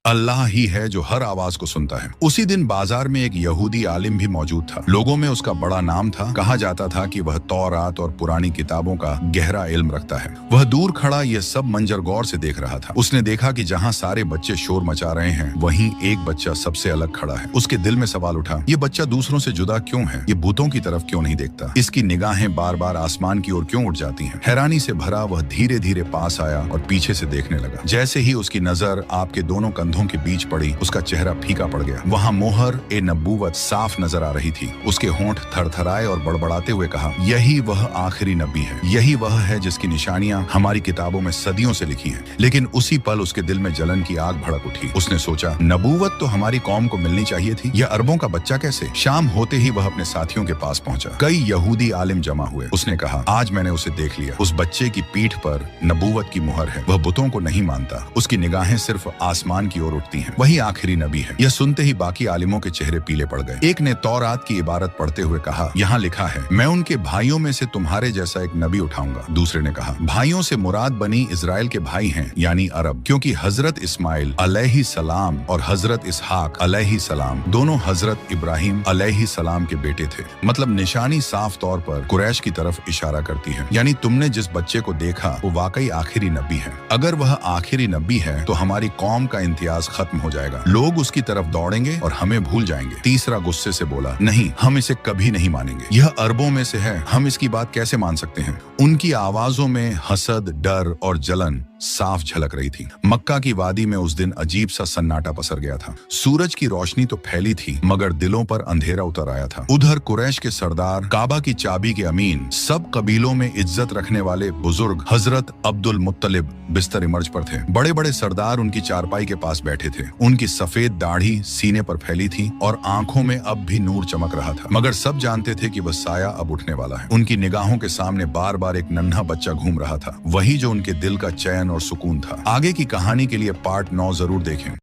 अल्लाह ही है जो हर आवाज को सुनता है। उसी दिन बाजार में एक यहूदी आलिम भी मौजूद था। लोगों में उसका बड़ा नाम था। कहा जाता था कि वह तौरात और पुरानी किताबों का गहरा इल्म रखता है। वह दूर खड़ा ये सब मंजर गौर से देख रहा था। उसने देखा कि जहाँ सारे बच्चे शोर मचा रहे हैं, वहीं एक बच्चा सबसे अलग खड़ा है। उसके दिल में सवाल उठा, ये बच्चा दूसरों से जुदा क्यों है? ये भूतों की तरफ क्यों नहीं देखता? इसकी निगाहें बार बार आसमान की ओर क्यों उठ जाती हैं? हैरानी से भरा वह धीरे धीरे पास आया और पीछे से देखने लगा। जैसे ही उसकी नजर आपके दोनों कंधों के बीच पड़ी, उसका चेहरा फीका पड़ गया। वहां मोहर ए नबूवत साफ नजर आ रही थी। उसके होंठ थरथराए और बड़बड़ाते हुए कहा, यही वह आखिरी नबी है। यही वह है जिसकी निशानियां हमारी किताबों में सदियों से लिखी हैं। लेकिन उसी पल उसके दिल में जलन की आग भड़क उठी। उसने सोचा, नबूवत तो हमारी कौम को मिलनी चाहिए थी। यह अरबों का बच्चा कैसे? शाम होते ही वह अपने साथियों के पास पहुंचा। कई यहूदी आलिम जमा हुए। उसने कहा, आज मैंने उसे देख लिया। उस बच्चे की पीठ पर नबूवत की मुहर है। वह बुतों को नहीं मानता। उसकी निगाहें सिर्फ आसमान की ओर उठती हैं। वही आखिरी नबी है। यह सुनते ही बाकी आलिमों के चेहरे पीले पड़ गए। एक ने तौरात की इबारत पढ़ते हुए कहा, यहाँ लिखा है, मैं उनके भाइयों में से तुम्हारे जैसा एक नबी उठाऊंगा। दूसरे ने कहा, भाइयों से मुराद बनी इजराइल के भाई हैं, यानी अरब, क्योंकि हजरत इस्माइल अलैहि सलाम और हजरत इसहाक अलैहि सलाम दोनों हजरत इब्राहिम अलैहि सलाम के बेटे थे। मतलब निशानी साफ तौर पर कुरैश की तरफ इशारा करती है। यानी तुमने जिस बच्चे को देखा वो वाकई आखिरी नबी है। अगर वह आखिरी नबी है तो हमारी कौम का इम्तियाज खत्म हो जाएगा। लोग उसकी तरफ दौड़ेंगे और हमें भूल जाएंगे। तीसरा गुस्से से बोला, नहीं, हम इसे कभी नहीं मानेंगे। यह अरबों में से है, हम इसकी बात कैसे मान सकते हैं? उनकी आवाजों में हसद, डर और जलन साफ झलक रही थी। मक्का की वादी में उस दिन अजीब सा सन्नाटा पसर गया था। सूरज की रोशनी तो फैली थी, मगर दिलों पर अंधेरा उतर आया था। उधर कुरैश के सरदार, काबा की चाबी के अमीन, सब कबीलों में इज्जत रखने वाले बुजुर्ग हजरत अब्दुल मुत्तलिब बिस्तर इमर्ज पर थे। बड़े बड़े सरदार उनकी चारपाई के पास बैठे थे। उनकी सफेद दाढ़ी सीने पर फैली थी और आंखों में अब भी नूर चमक रहा था। मगर सब जानते थे कि वह साया अब उठने वाला है। उनकी निगाहों के सामने बार बार एक नन्हा बच्चा घूम रहा था, वही जो उनके दिल का चैन और सुकून था। आगे की कहानी के लिए पार्ट 9 जरूर देखें।